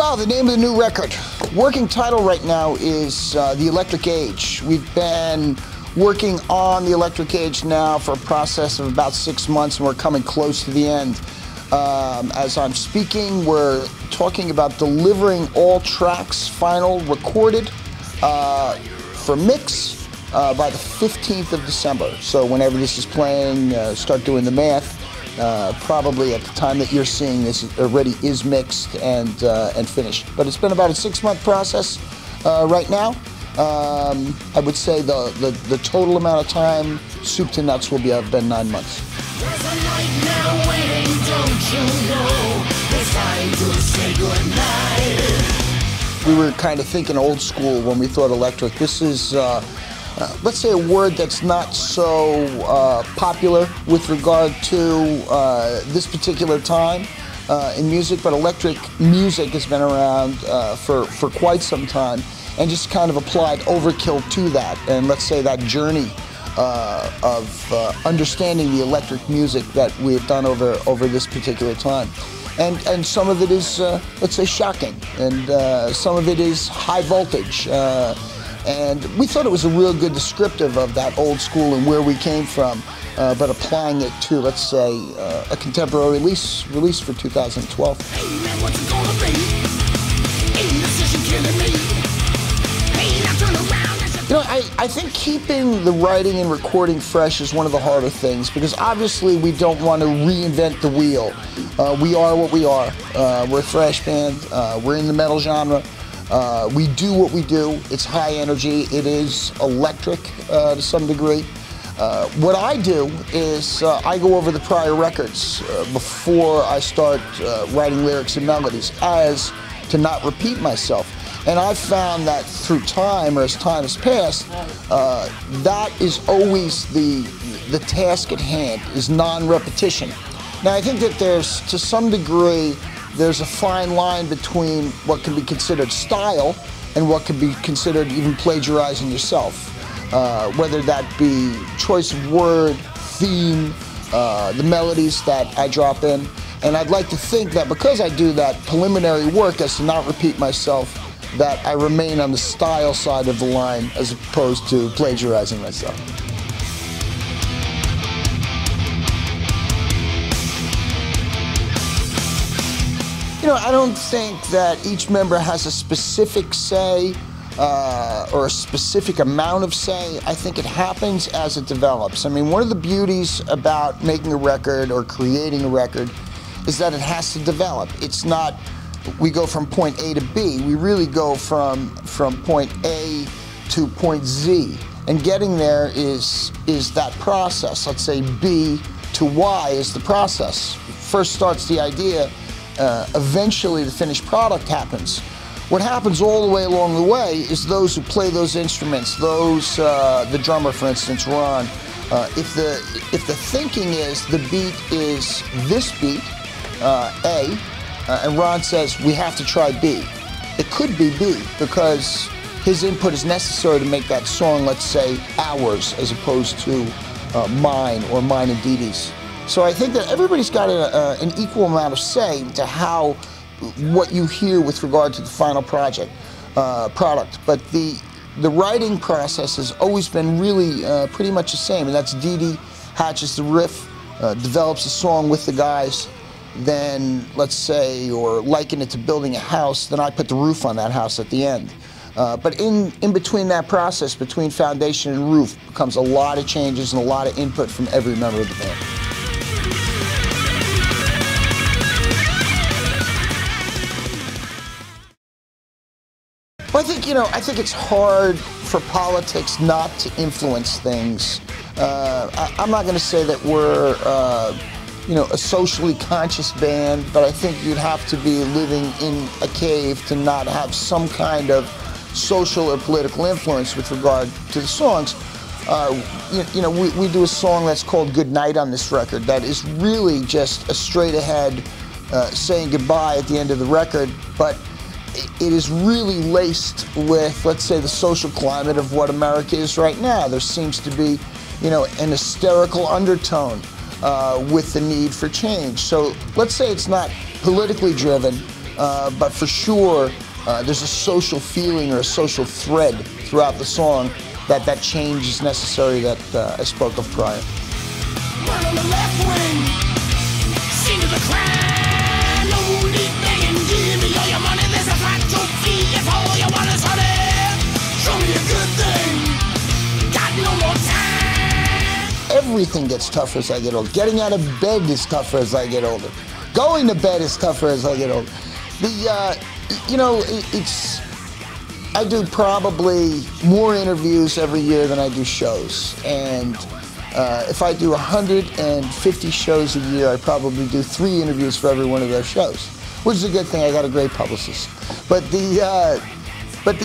Well, the name of the new record. Working title right now is The Electric Age. We've been working on The Electric Age now for a process of about 6 months, and we're coming close to the end. As I'm speaking, we're talking about delivering all tracks, final, recorded, for mix by the 15th of December. So whenever this is playing, start doing the math. Probably at the time that you're seeing this, it already is mixed and finished. But it's been about a 6-month process right now. I would say the total amount of time, soup to nuts, will have been 9 months. There's a night now waiting, don't you know? It's time to say goodnight. We were kind of thinking old school when we thought electric. This is, let's say, a word that's not so popular with regard to this particular time in music, but electric music has been around for quite some time, and just kind of applied Overkill to that, and let's say that journey of understanding the electric music that we have done over this particular time. And some of it is, let's say, shocking, and some of it is high voltage. And we thought it was a real good descriptive of that old school and where we came from, but applying it to, let's say, a contemporary release for 2012. Hey man, what's it gonna be? Ain't decision killing me. Hey, now turn around. You know, I think keeping the writing and recording fresh is one of the harder things, because obviously we don't want to reinvent the wheel. We are what we are. We're a thrash band. We're in the metal genre. We do what we do. It's high energy. It is electric to some degree. What I do is I go over the prior records before I start writing lyrics and melodies, as to not repeat myself. And I've found that through time, or as time has passed, that is always the task at hand, is non-repetition. Now, I think that there's, to some degree, there's a fine line between what can be considered style and what can be considered even plagiarizing yourself. Whether that be choice of word, theme, the melodies that I drop in. And I'd like to think that because I do that preliminary work as to not repeat myself, that I remain on the style side of the line as opposed to plagiarizing myself. You know, I don't think that each member has a specific say or a specific amount of say. I think it happens as it develops. I mean, one of the beauties about making a record or creating a record is that it has to develop. It's not, we go from point A to B. We really go from point A to point Z. And getting there is that process. Let's say B to Y is the process. First starts the idea. Eventually the finished product happens. What happens all the way along the way is those who play those instruments, those, the drummer, for instance, Ron, if the thinking is the beat is this beat, A, and Ron says we have to try B, it could be B, because his input is necessary to make that song, let's say, ours, as opposed to mine or mine and Dee Dee's. So I think that everybody's got an equal amount of say to how, what you hear with regard to the final product. But the writing process has always been really pretty much the same, and that's Dee Dee hatches the riff, develops a song with the guys, then, let's say, or liken it to building a house, then I put the roof on that house at the end. But in between that process, between foundation and roof, comes a lot of changes and a lot of input from every member of the band. Well, I think it's hard for politics not to influence things. I'm not going to say that we're, a socially conscious band, but I think you'd have to be living in a cave to not have some kind of social or political influence with regard to the songs. We do a song that's called Good Night on this record that is really just a straight ahead saying goodbye at the end of the record, but it is really laced with, let's say, the social climate of what America is right now. There seems to be, an hysterical undertone with the need for change. So let's say it's not politically driven, but for sure, there's a social feeling or a social thread throughout the song that change is necessary that I spoke of prior. One on the left wing, scene of the crime. No need begging, give me all your money. There's a flat trophy if all you want is honey. Show me a good thing, got no more time. Everything gets tougher as I get older. Getting out of bed is tougher as I get older. Going to bed is tougher as I get older. I do probably more interviews every year than I do shows. And if I do 150 shows a year, I probably do 3 interviews for every one of those shows, which is a good thing. I got a great publicist. But the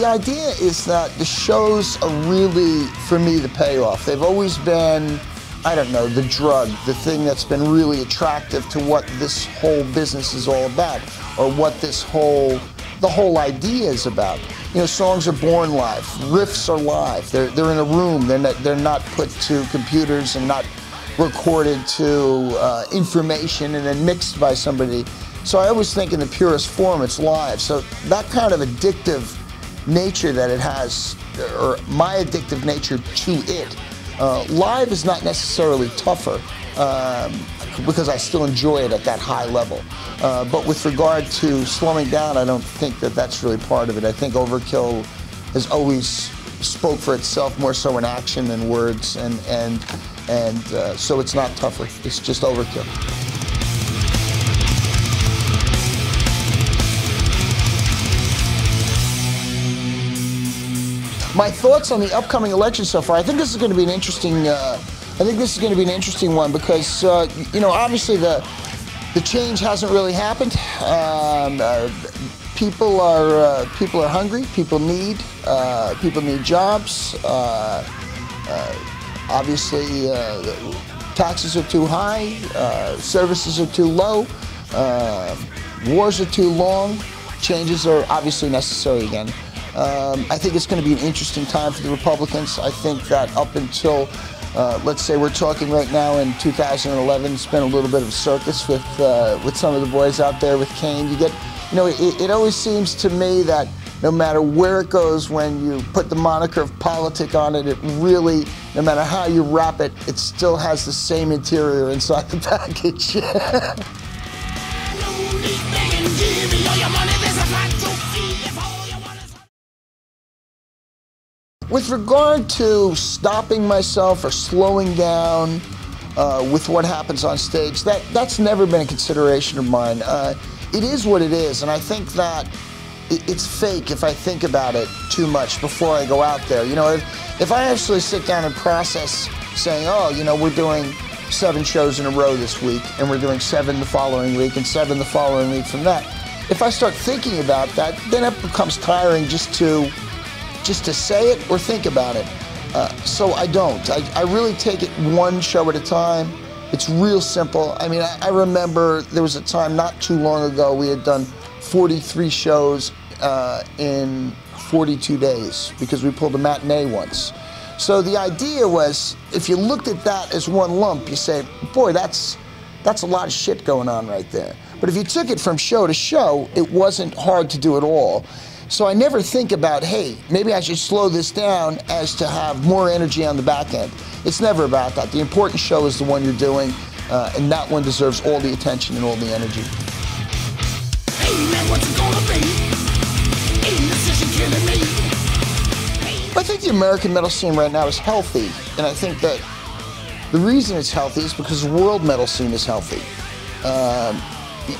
idea is that the shows are really, for me, the payoff. They've always been, I don't know, the drug, the thing that's been really attractive to what this whole business is all about, or what the whole idea is about. You know, songs are born live, riffs are live. They're in a room. They're not put to computers and not recorded to information and then mixed by somebody. So I always think in the purest form it's live. So that kind of addictive nature that it has, or my addictive nature to it, live is not necessarily tougher because I still enjoy it at that high level. But with regard to slowing down, I don't think that that's really part of it. I think Overkill has always spoke for itself more so in action than words, and so it's not tougher. It's just Overkill. My thoughts on the upcoming election so far. I think this is going to be an interesting. One because you know, obviously the change hasn't really happened. People are hungry. People need jobs. Obviously, taxes are too high. Services are too low. Wars are too long. Changes are obviously necessary again. I think it's going to be an interesting time for the Republicans. I think that up until, let's say we're talking right now in 2011, it's been a little bit of a circus with some of the boys out there with Kane. You get, you know, it always seems to me that no matter where it goes, when you put the moniker of politic on it, it really, no matter how you wrap it, it still has the same interior inside the package. With regard to stopping myself or slowing down with what happens on stage, that's never been a consideration of mine. It is what it is, and I think that it's fake if I think about it too much before I go out there. You know, if I actually sit down and process saying, oh, you know, we're doing 7 shows in a row this week, and we're doing 7 the following week, and 7 the following week from that, if I start thinking about that, then it becomes tiring just to say it or think about it. So I don't. I really take it one show at a time. It's real simple. I mean, I remember there was a time not too long ago we had done 43 shows in 42 days because we pulled a matinee once. So the idea was, if you looked at that as one lump, you say, boy, that's a lot of shit going on right there. But if you took it from show to show, it wasn't hard to do it all. So I never think about, hey, maybe I should slow this down as to have more energy on the back end. It's never about that. The important show is the one you're doing, and that one deserves all the attention and all the energy. Hey man, what's it gonna be? Indecision killing me. I think the American metal scene right now is healthy, and I think that the reason it's healthy is because the world metal scene is healthy.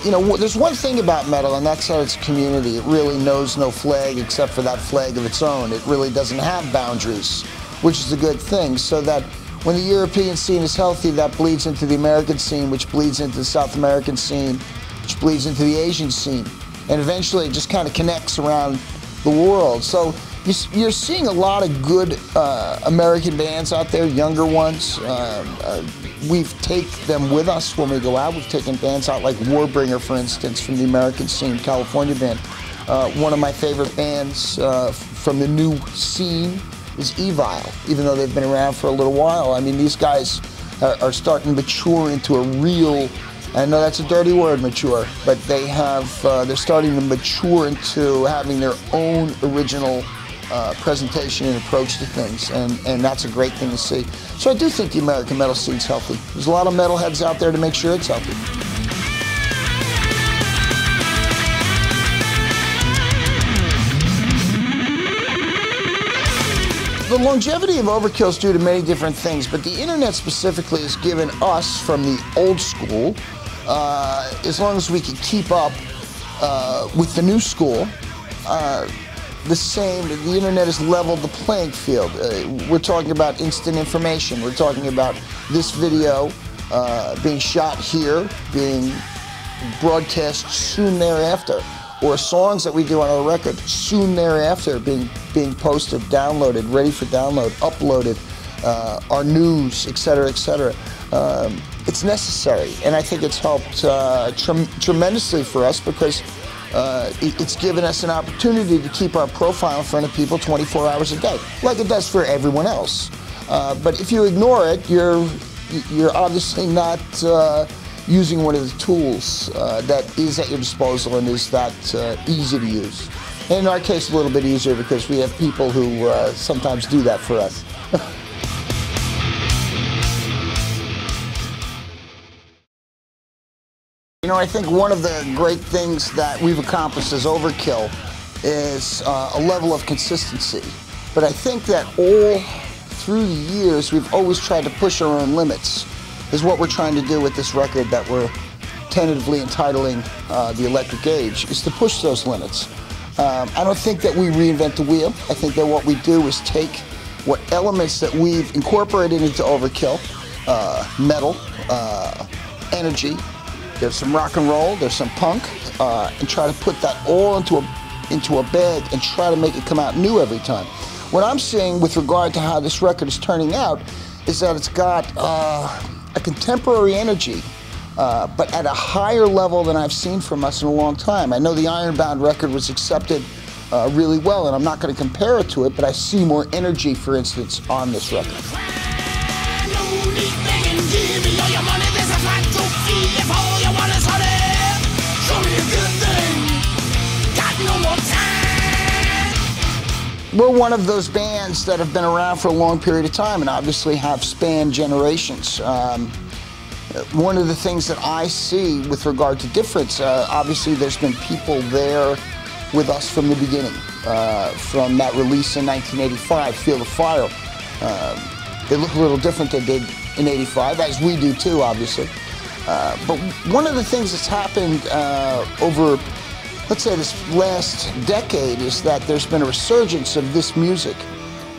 You know, there's one thing about metal, and that's how it's a community. It really knows no flag except for that flag of its own. It really doesn't have boundaries, which is a good thing. So that when the European scene is healthy, that bleeds into the American scene, which bleeds into the South American scene, which bleeds into the Asian scene. And eventually it just kind of connects around the world. So you're seeing a lot of good American bands out there, younger ones. We take them with us when we go out. We've taken bands out like Warbringer, for instance, from the American scene, California band. One of my favorite bands from the new scene is Evil, even though they've been around for a little while. I mean, these guys are starting to mature into a real I know that's a dirty word, mature, but they have, they're starting to mature into having their own original presentation and approach to things, and that's a great thing to see. So I do think the American metal scene's healthy. There's a lot of metalheads out there to make sure it's healthy. The longevity of Overkill is due to many different things, but the internet specifically has given us, from the old school, as long as we can keep up with the new school, the internet has leveled the playing field. We're talking about instant information. We're talking about this video being shot here, being broadcast soon thereafter, or songs that we do on our record soon thereafter being posted, downloaded, ready for download, uploaded, our news, etc., etc. It's necessary, and I think it's helped tremendously for us, because it's given us an opportunity to keep our profile in front of people 24 hours a day, like it does for everyone else. But if you ignore it, you're obviously not using one of the tools that is at your disposal and is that easy to use. And in our case, a little bit easier, because we have people who sometimes do that for us. You know, I think one of the great things that we've accomplished as Overkill is a level of consistency. But I think that all through the years, we've always tried to push our own limits, is what we're trying to do with this record that we're tentatively entitling The Electric Age, is to push those limits. I don't think that we reinvent the wheel. I think that what we do is take what elements that we've incorporated into Overkill, metal, energy, there's some rock and roll, there's some punk, and try to put that all into a bag and try to make it come out new every time. What I'm seeing with regard to how this record is turning out is that it's got a contemporary energy, but at a higher level than I've seen from us in a long time. I know the Ironbound record was accepted really well, and I'm not going to compare it to it, but I see more energy, for instance, on this record. We're one of those bands that have been around for a long period of time and obviously have spanned generations. One of the things that I see with regard to difference, obviously there's been people there with us from the beginning, from that release in 1985, Feel the Fire. They look a little different than they did in '85, as we do too, obviously. But one of the things that's happened over, let's say, this last decade is that there's been a resurgence of this music.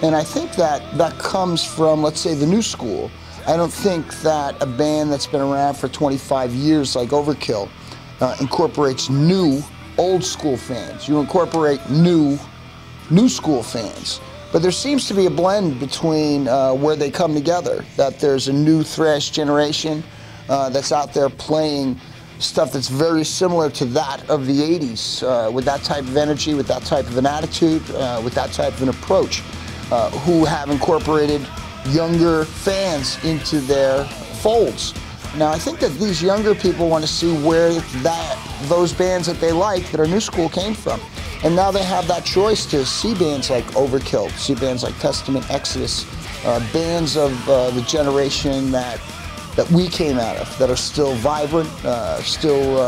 And I think that that comes from, let's say, the new school. I don't think that a band that's been around for 25 years like Overkill incorporates new old school fans. You incorporate new school fans. But there seems to be a blend between where they come together, that there's a new thrash generation that's out there playing stuff that's very similar to that of the 80s, with that type of energy, with that type of an attitude, with that type of an approach, who have incorporated younger fans into their folds. Now, I think that these younger people want to see where those bands that they like, that are new school, came from. And now they have that choice to see bands like Overkill, see bands like Testament, Exodus, bands of the generation that we came out of, that are still vibrant, still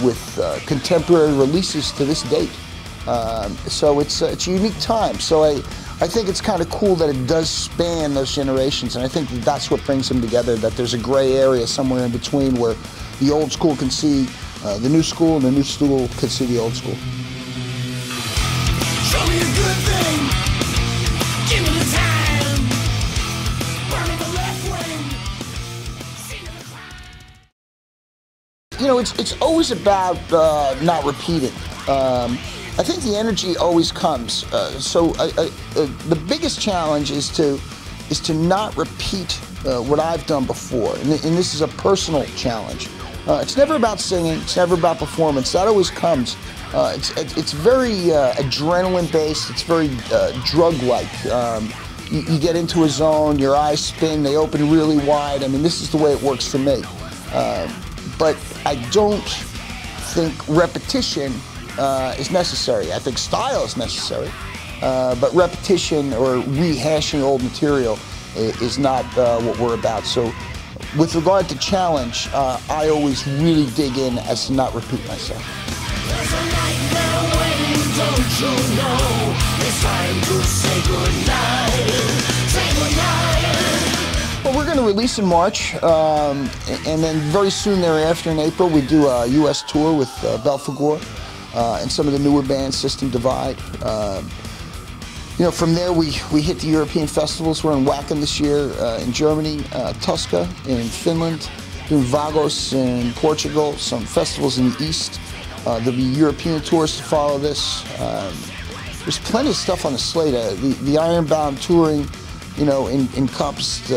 with contemporary releases to this date. So it's a unique time. So I think it's kind of cool that it does span those generations, and I think that's what brings them together, that there's a gray area somewhere in between where the old school can see the new school and the new school can see the old school. Show me a good thing, give me the time, burn on the left wing, see the crowd. You know, it's always about not repeating. I think the energy always comes. The biggest challenge is to not repeat what I've done before, and this is a personal challenge. It's never about singing. It's never about performance. That always comes. It's very adrenaline-based. It's very drug-like. You get into a zone. Your eyes spin. They open really wide. I mean, this is the way it works for me. but I don't think repetition is necessary. I think style is necessary, but repetition or rehashing old material is not what we're about. So with regard to challenge, I always really dig in as to not repeat myself. There's a nightmare waiting, don't you know? It's time to say goodnight. Say goodnight. Well, we're going to release in March, and then very soon thereafter in April, we do a U.S. tour with Belphegor and some of the newer bands, System Divide. You know, from there we hit the European festivals. We're in Wacken this year in Germany, Tosca in Finland, doing Vagos in Portugal, some festivals in the East. There'll be European tours to follow this. There's plenty of stuff on the slate. The Ironbound touring, you know, encompassed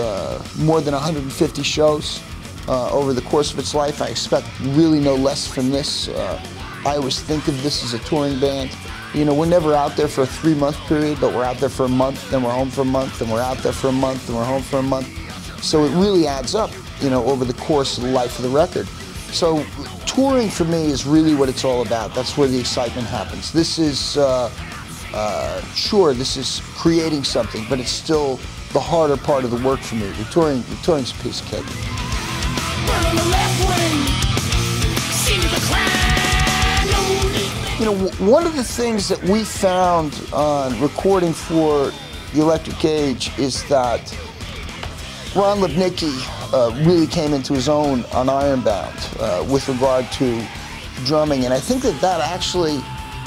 more than 150 shows over the course of its life. I expect really no less from this. I always think of this as a touring band. You know, we're never out there for a 3-month period, but we're out there for a month, then we're home for a month, then we're out there for a month, then we're home for a month. So it really adds up, you know, over the course of the life of the record. So touring for me is really what it's all about. That's where the excitement happens. This is, sure, this is creating something, but it's still the harder part of the work for me. The touring's a piece of cake. Run on the left wing. See the crowd. You know, one of the things that we found on recording for the Electric Age is that Ron Lipnicki really came into his own on Ironbound with regard to drumming, and I think that that actually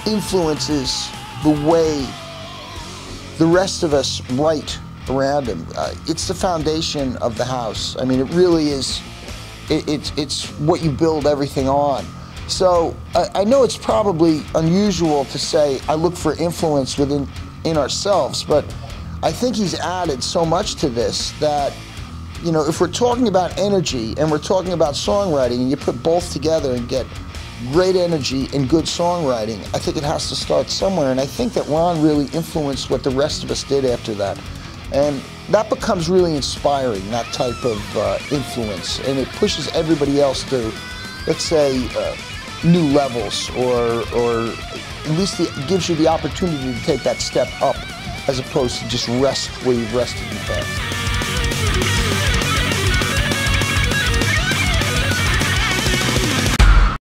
influences the way the rest of us write around him. It's the foundation of the house. I mean, it really is. It's what you build everything on. So I know it's probably unusual to say I look for influence in ourselves, but I think he's added so much to this that, you know, if we're talking about energy and we're talking about songwriting and you put both together and get great energy and good songwriting, I think it has to start somewhere. And I think that Ron really influenced what the rest of us did after that. And that becomes really inspiring, that type of influence. And it pushes everybody else to, let's say, new levels, or at least it gives you the opportunity to take that step up as opposed to just rest where you've rested in the past.